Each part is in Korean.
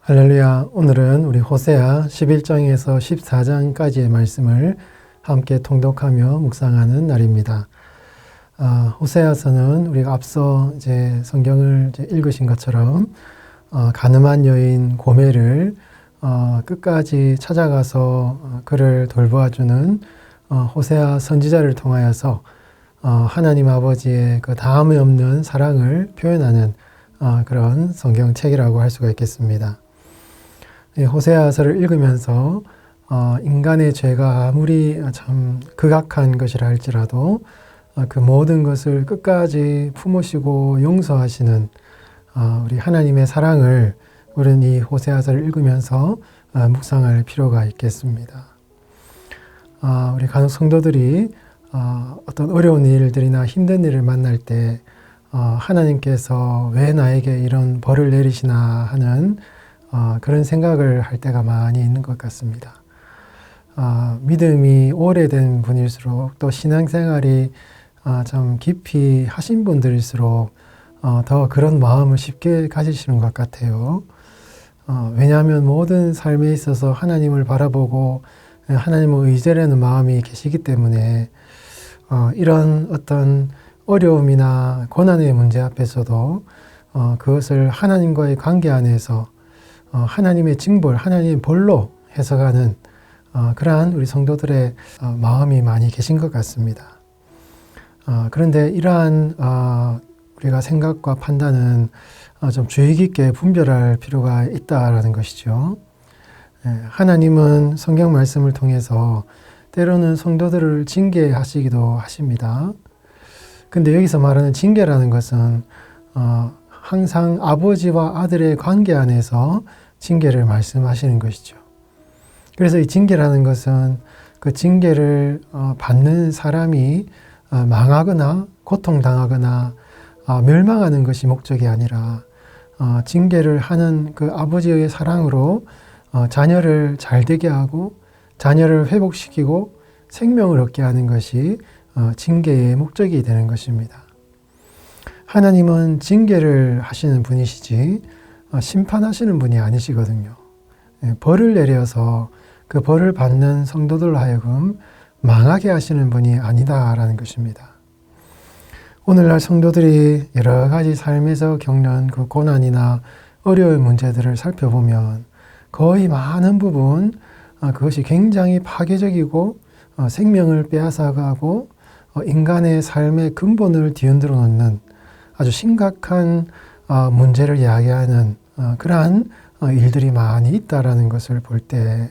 할렐루야. 오늘은 우리 호세아 11장에서 14장까지의 말씀을 함께 통독하며 묵상하는 날입니다. 호세아서는 우리가 앞서 이제 성경을 읽으신 것처럼 가늠한 여인 고멜을 끝까지 찾아가서 그를 돌보아주는 호세아 선지자를 통하여서 하나님 아버지의 그 다함이 없는 사랑을 표현하는 그런 성경책이라고 할 수가 있겠습니다. 호세아서를 읽으면서 인간의 죄가 아무리 참 극악한 것이라 할지라도 그 모든 것을 끝까지 품으시고 용서하시는 우리 하나님의 사랑을 우리는 이 호세아서를 읽으면서 묵상할 필요가 있겠습니다. 우리 간혹 성도들이 어떤 어려운 일들이나 힘든 일을 만날 때 하나님께서 왜 나에게 이런 벌을 내리시나 하는 그런 생각을 할 때가 많이 있는 것 같습니다. 믿음이 오래된 분일수록 또 신앙생활이 좀 깊이 하신 분들일수록 더 그런 마음을 쉽게 가지시는 것 같아요. 왜냐하면 모든 삶에 있어서 하나님을 바라보고 하나님을 의지하는 마음이 계시기 때문에 이런 어떤 어려움이나 고난의 문제 앞에서도 그것을 하나님과의 관계 안에서 하나님의 징벌, 하나님의 벌로 해석하는 그러한 우리 성도들의 마음이 많이 계신 것 같습니다. 그런데 이러한 우리가 생각과 판단은 좀 주의 깊게 분별할 필요가 있다라는 것이죠. 하나님은 성경 말씀을 통해서 때로는 성도들을 징계하시기도 하십니다. 근데 여기서 말하는 징계라는 것은 항상 아버지와 아들의 관계 안에서 징계를 말씀하시는 것이죠. 그래서 이 징계라는 것은 그 징계를 받는 사람이 망하거나 고통당하거나 멸망하는 것이 목적이 아니라 징계를 하는 그 아버지의 사랑으로 자녀를 잘되게 하고 자녀를 회복시키고 생명을 얻게 하는 것이 징계의 목적이 되는 것입니다. 하나님은 징계를 하시는 분이시지 심판하시는 분이 아니시거든요. 벌을 내려서 그 벌을 받는 성도들로 하여금 망하게 하시는 분이 아니다라는 것입니다. 오늘날 성도들이 여러 가지 삶에서 겪는 그 고난이나 어려운 문제들을 살펴보면 거의 많은 부분 그것이 굉장히 파괴적이고 생명을 빼앗아가고 인간의 삶의 근본을 뒤흔들어 놓는 아주 심각한 문제를 이야기하는 그러한 일들이 많이 있다라는 것을 볼 때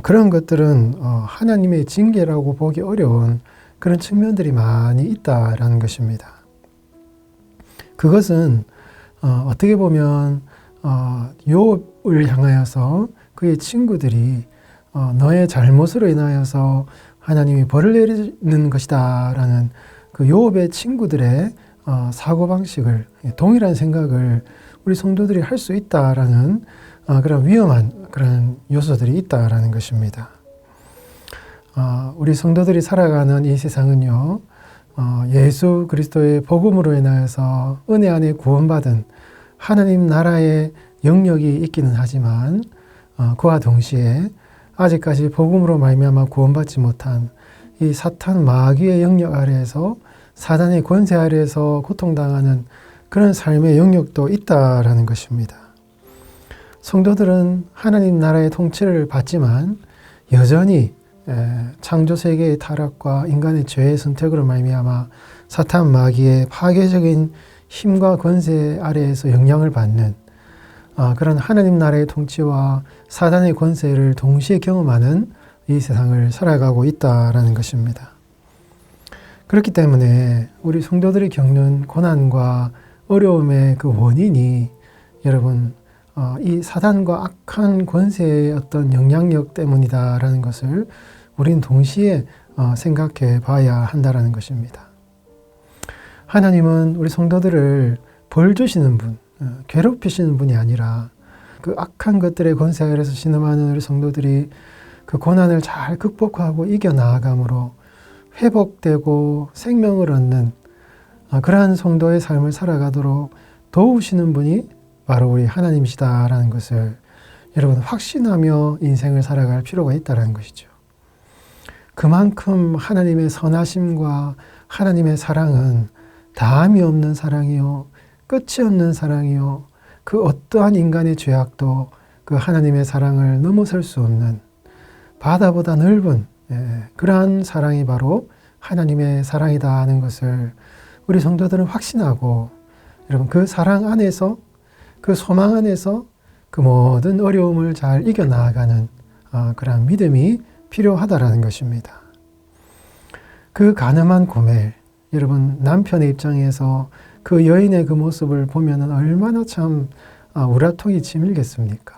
그런 것들은 하나님의 징계라고 보기 어려운 그런 측면들이 많이 있다라는 것입니다. 그것은 어떻게 보면 욥을 향하여서 그의 친구들이 너의 잘못으로 인하여서 하나님이 벌을 내리는 것이다 라는 그 욥의 친구들의 사고방식을 동일한 생각을 우리 성도들이 할 수 있다라는 그런 위험한 그런 요소들이 있다라는 것입니다. 우리 성도들이 살아가는 이 세상은요, 예수 그리스도의 복음으로 인하여서 은혜 안에 구원받은 하나님 나라의 영역이 있기는 하지만 그와 동시에 아직까지 복음으로 말미암아 구원받지 못한 이 사탄 마귀의 영역 아래에서 사단의 권세 아래에서 고통당하는 그런 삶의 영역도 있다라는 것입니다. 성도들은 하나님 나라의 통치를 받지만 여전히 창조 세계의 타락과 인간의 죄의 선택으로 말미암아 사탄 마귀의 파괴적인 힘과 권세 아래에서 영향을 받는 그런 하나님 나라의 통치와 사단의 권세를 동시에 경험하는 이 세상을 살아가고 있다라는 것입니다. 그렇기 때문에 우리 성도들이 겪는 고난과 어려움의 그 원인이 여러분 이 사단과 악한 권세의 어떤 영향력 때문이다라는 것을 우리는 동시에 생각해 봐야 한다라는 것입니다. 하나님은 우리 성도들을 벌 주시는 분, 괴롭히시는 분이 아니라 그 악한 것들의 권세 아래서 신음하는 우리 성도들이 그 고난을 잘 극복하고 이겨나아감으로 회복되고 생명을 얻는 그러한 성도의 삶을 살아가도록 도우시는 분이 바로 우리 하나님이시다라는 것을 여러분 확신하며 인생을 살아갈 필요가 있다는 것이죠. 그만큼 하나님의 선하심과 하나님의 사랑은 다함이 없는 사랑이요, 끝이 없는 사랑이요, 그 어떠한 인간의 죄악도 그 하나님의 사랑을 넘어설 수 없는 바다보다 넓은 그러한 사랑이 바로 하나님의 사랑이다 하는 것을 우리 성도들은 확신하고, 여러분 그 사랑 안에서, 그 소망 안에서 그 모든 어려움을 잘 이겨나가는 그런 믿음이 필요하다라는 것입니다. 그 가늠한 고멜, 여러분 남편의 입장에서 그 여인의 그 모습을 보면 얼마나 참 우라통이 치밀겠습니까?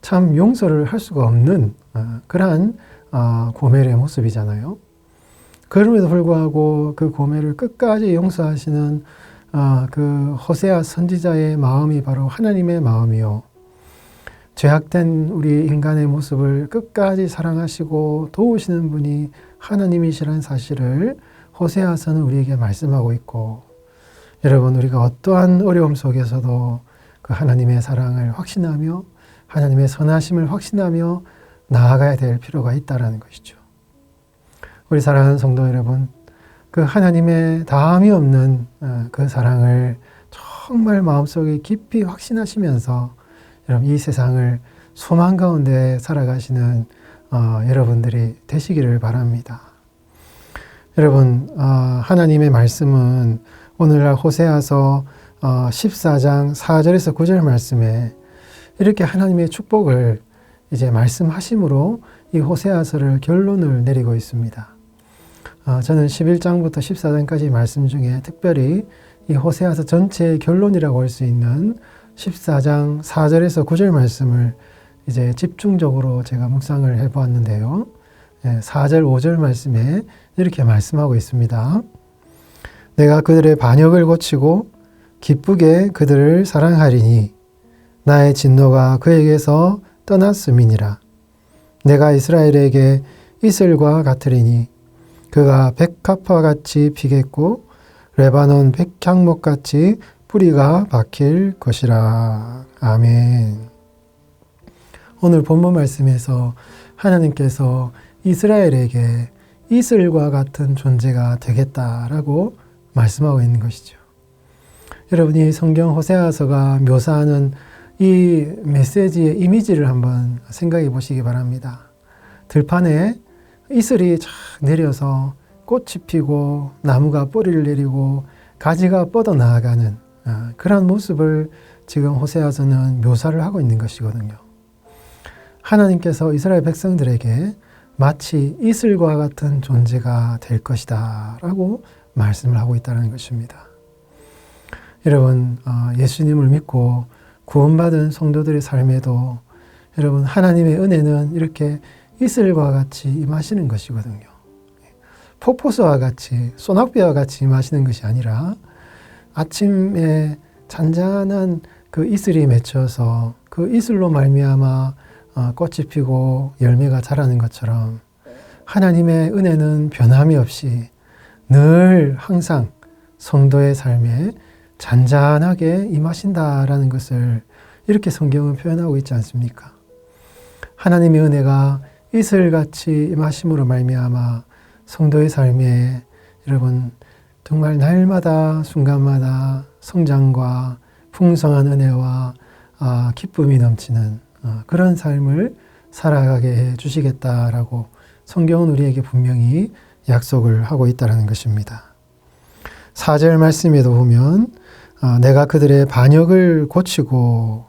참 용서를 할 수가 없는 그러한 고멜의 모습이잖아요. 그럼에도 불구하고 그 고멜을 끝까지 용서하시는 그 호세아 선지자의 마음이 바로 하나님의 마음이요, 죄악된 우리 인간의 모습을 끝까지 사랑하시고 도우시는 분이 하나님이시라는 사실을 호세아서는 우리에게 말씀하고 있고, 여러분 우리가 어떠한 어려움 속에서도 그 하나님의 사랑을 확신하며 하나님의 선하심을 확신하며 나아가야 될 필요가 있다는 것이죠. 우리 사랑하는 성도 여러분, 그 하나님의 다함이 없는 그 사랑을 정말 마음속에 깊이 확신하시면서 여러분 이 세상을 소망 가운데 살아가시는 여러분들이 되시기를 바랍니다. 여러분 하나님의 말씀은 오늘날 호세아서 14장 4절에서 9절 말씀에 이렇게 하나님의 축복을 이제 말씀하심으로 이 호세아서를 결론을 내리고 있습니다. 저는 11장부터 14장까지 말씀 중에 특별히 이 호세아서 전체의 결론이라고 할 수 있는 14장 4절에서 9절 말씀을 이제 집중적으로 제가 묵상을 해보았는데요. 4절, 5절 말씀에 이렇게 말씀하고 있습니다. 내가 그들의 반역을 고치고 기쁘게 그들을 사랑하리니 나의 진노가 그에게서 떠났음이니라. 내가 이스라엘에게 이슬과 같으리니 그가 백합화 같이 피겠고 레바논 백향목 같이 뿌리가 박힐 것이라. 아멘. 오늘 본문 말씀에서 하나님께서 이스라엘에게 이슬과 같은 존재가 되겠다라고 말씀하고 있는 것이죠. 여러분이 성경 호세아서가 묘사하는 이 메시지의 이미지를 한번 생각해 보시기 바랍니다. 들판에 이슬이 쫙 내려서 꽃이 피고 나무가 뿌리를 내리고 가지가 뻗어나가는 그런 모습을 지금 호세아서는 묘사를 하고 있는 것이거든요. 하나님께서 이스라엘 백성들에게 마치 이슬과 같은 존재가 될 것이다 라고 말씀을 하고 있다는 것입니다. 여러분 예수님을 믿고 구원받은 성도들의 삶에도 여러분 하나님의 은혜는 이렇게 이슬과 같이 임하시는 것이거든요. 폭포수와 같이 소낙비와 같이 임하시는 것이 아니라 아침에 잔잔한 그 이슬이 맺혀서 그 이슬로 말미암아 꽃이 피고 열매가 자라는 것처럼 하나님의 은혜는 변함이 없이 늘 항상 성도의 삶에 잔잔하게 임하신다라는 것을 이렇게 성경은 표현하고 있지 않습니까? 하나님의 은혜가 이슬같이 임하심으로 말미암아 성도의 삶에 여러분 정말 날마다 순간마다 성장과 풍성한 은혜와 기쁨이 넘치는 그런 삶을 살아가게 해 주시겠다라고 성경은 우리에게 분명히 약속을 하고 있다는 것입니다. 4절 말씀에도 보면 내가 그들의 반역을 고치고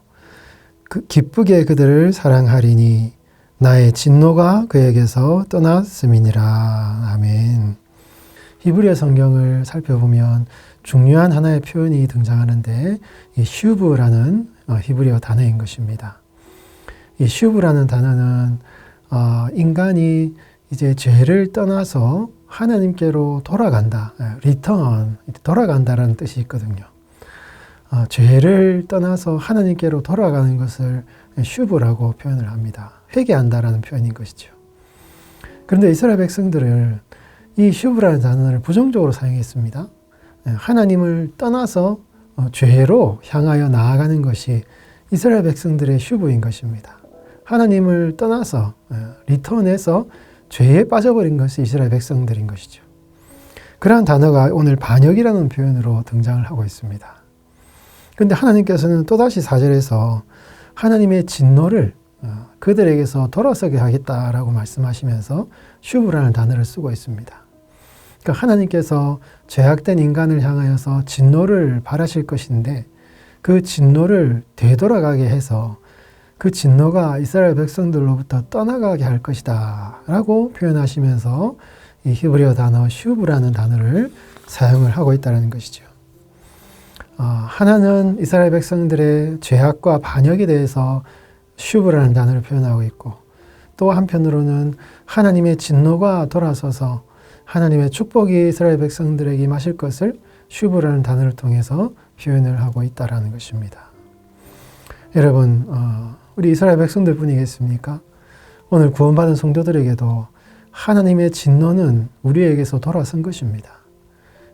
기쁘게 그들을 사랑하리니 나의 진노가 그에게서 떠났음이니라. 아멘. 히브리어 성경을 살펴보면 중요한 하나의 표현이 등장하는데 이 슈브라는 히브리어 단어인 것입니다. 이 슈브라는 단어는 인간이 이제 죄를 떠나서 하나님께로 돌아간다, 리턴, 돌아간다라는 뜻이 있거든요. 죄를 떠나서 하나님께로 돌아가는 것을 슈브라고 표현을 합니다. 회개한다라는 표현인 것이죠. 그런데 이스라엘 백성들을 이 슈브라는 단어를 부정적으로 사용했습니다. 하나님을 떠나서 죄로 향하여 나아가는 것이 이스라엘 백성들의 슈브인 것입니다. 하나님을 떠나서 리턴해서 죄에 빠져버린 것이 이스라엘 백성들인 것이죠. 그러한 단어가 오늘 반역이라는 표현으로 등장을 하고 있습니다. 그런데 하나님께서는 또다시 4절에서 하나님의 진노를 그들에게서 돌아서게 하겠다라고 말씀하시면서 슈브라는 단어를 쓰고 있습니다. 그러니까 하나님께서 죄악된 인간을 향하여서 진노를 바라실 것인데 그 진노를 되돌아가게 해서 그 진노가 이스라엘 백성들로부터 떠나가게 할 것이다 라고 표현하시면서 이 히브리어 단어 슈브라는 단어를 사용을 하고 있다는 것이죠. 하나는 이스라엘 백성들의 죄악과 반역에 대해서 슈브라는 단어를 표현하고 있고 또 한편으로는 하나님의 진노가 돌아서서 하나님의 축복이 이스라엘 백성들에게 임하실 것을 슈브라는 단어를 통해서 표현을 하고 있다는 것입니다. 여러분, 우리 이스라엘 백성들 뿐이겠습니까? 오늘 구원받은 성도들에게도 하나님의 진노는 우리에게서 돌아선 것입니다.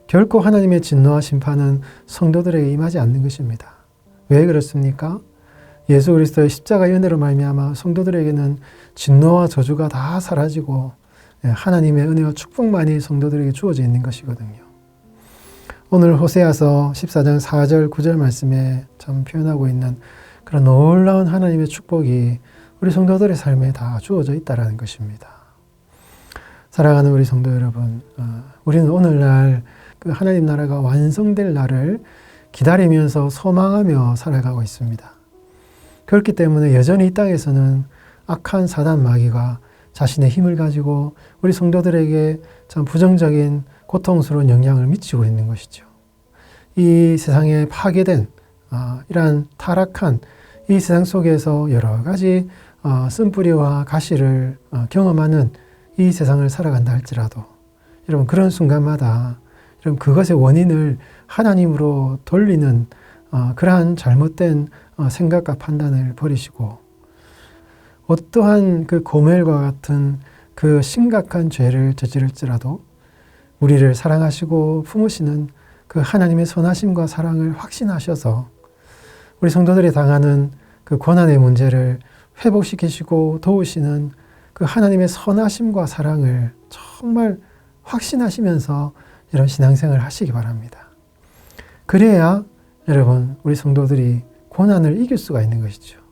결코 하나님의 진노와 심판은 성도들에게 임하지 않는 것입니다. 왜 그렇습니까? 예수 그리스도의 십자가의 은혜로 말미암아 성도들에게는 진노와 저주가 다 사라지고 하나님의 은혜와 축복만이 성도들에게 주어져 있는 것이거든요. 오늘 호세아서 14장 4절 9절 말씀에 참 표현하고 있는 그런 놀라운 하나님의 축복이 우리 성도들의 삶에 다 주어져 있다는 것입니다. 사랑하는 우리 성도 여러분, 우리는 오늘날 그 하나님 나라가 완성될 날을 기다리면서 소망하며 살아가고 있습니다. 그렇기 때문에 여전히 이 땅에서는 악한 사단 마귀가 자신의 힘을 가지고 우리 성도들에게 참 부정적인 고통스러운 영향을 미치고 있는 것이죠. 이 세상에 파괴된 이러한 타락한 이 세상 속에서 여러 가지 쓴뿌리와 가시를 경험하는 이 세상을 살아간다 할지라도 여러분 그런 순간마다 여러분 그것의 원인을 하나님으로 돌리는 그러한 잘못된 생각과 판단을 버리시고 어떠한 그 고멜과 같은 그 심각한 죄를 저지를지라도 우리를 사랑하시고 품으시는 그 하나님의 선하심과 사랑을 확신하셔서 우리 성도들이 당하는 그 고난의 문제를 회복시키시고 도우시는 그 하나님의 선하심과 사랑을 정말 확신하시면서 이런 신앙생활을 하시기 바랍니다. 그래야 여러분 우리 성도들이 고난을 이길 수가 있는 것이죠.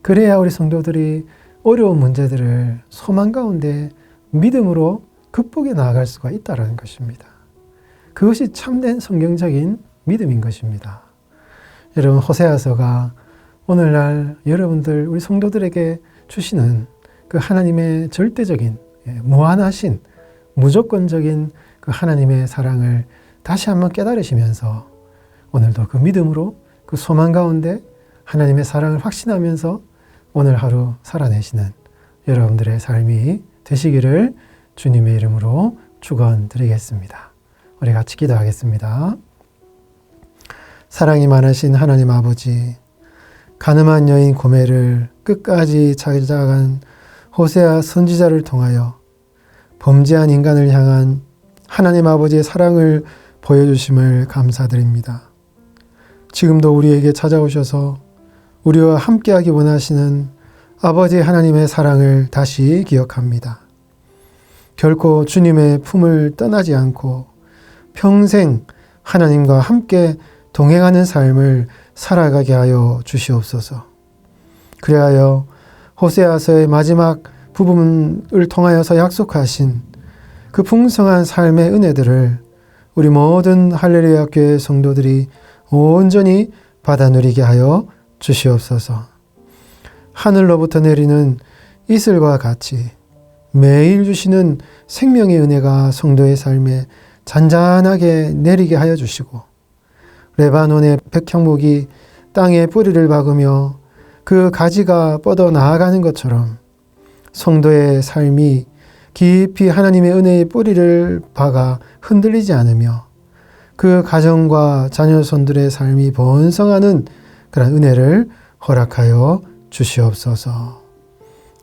그래야 우리 성도들이 어려운 문제들을 소망 가운데 믿음으로 극복해 나아갈 수가 있다는 것입니다. 그것이 참된 성경적인 믿음인 것입니다. 여러분 호세아서가 오늘날 여러분들 우리 성도들에게 주시는 그 하나님의 절대적인 무한하신 무조건적인 그 하나님의 사랑을 다시 한번 깨달으시면서 오늘도 그 믿음으로 그 소망 가운데 하나님의 사랑을 확신하면서 오늘 하루 살아내시는 여러분들의 삶이 되시기를 주님의 이름으로 축원드리겠습니다. 우리 같이 기도하겠습니다. 사랑이 많으신 하나님 아버지, 가늠한 여인 고멜을 끝까지 찾아간 호세아 선지자를 통하여 범죄한 인간을 향한 하나님 아버지의 사랑을 보여주심을 감사드립니다. 지금도 우리에게 찾아오셔서 우리와 함께하기 원하시는 아버지 하나님의 사랑을 다시 기억합니다. 결코 주님의 품을 떠나지 않고 평생 하나님과 함께 동행하는 삶을 살아가게 하여 주시옵소서. 그리하여 호세아서의 마지막 부분을 통하여서 약속하신 그 풍성한 삶의 은혜들을 우리 모든 할렐루야 교회 성도들이 온전히 받아 누리게 하여 주시옵소서. 하늘로부터 내리는 이슬과 같이 매일 주시는 생명의 은혜가 성도의 삶에 잔잔하게 내리게 하여 주시고 레바논의 백향목이 땅에 뿌리를 박으며 그 가지가 뻗어 나아가는 것처럼 성도의 삶이 깊이 하나님의 은혜의 뿌리를 박아 흔들리지 않으며 그 가정과 자녀손들의 삶이 번성하는 그런 은혜를 허락하여 주시옵소서.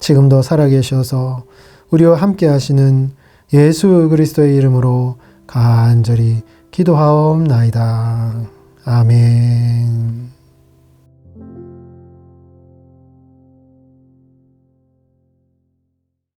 지금도 살아계셔서 우리와 함께 하시는 예수 그리스도의 이름으로 간절히 기도하옵나이다. 아멘.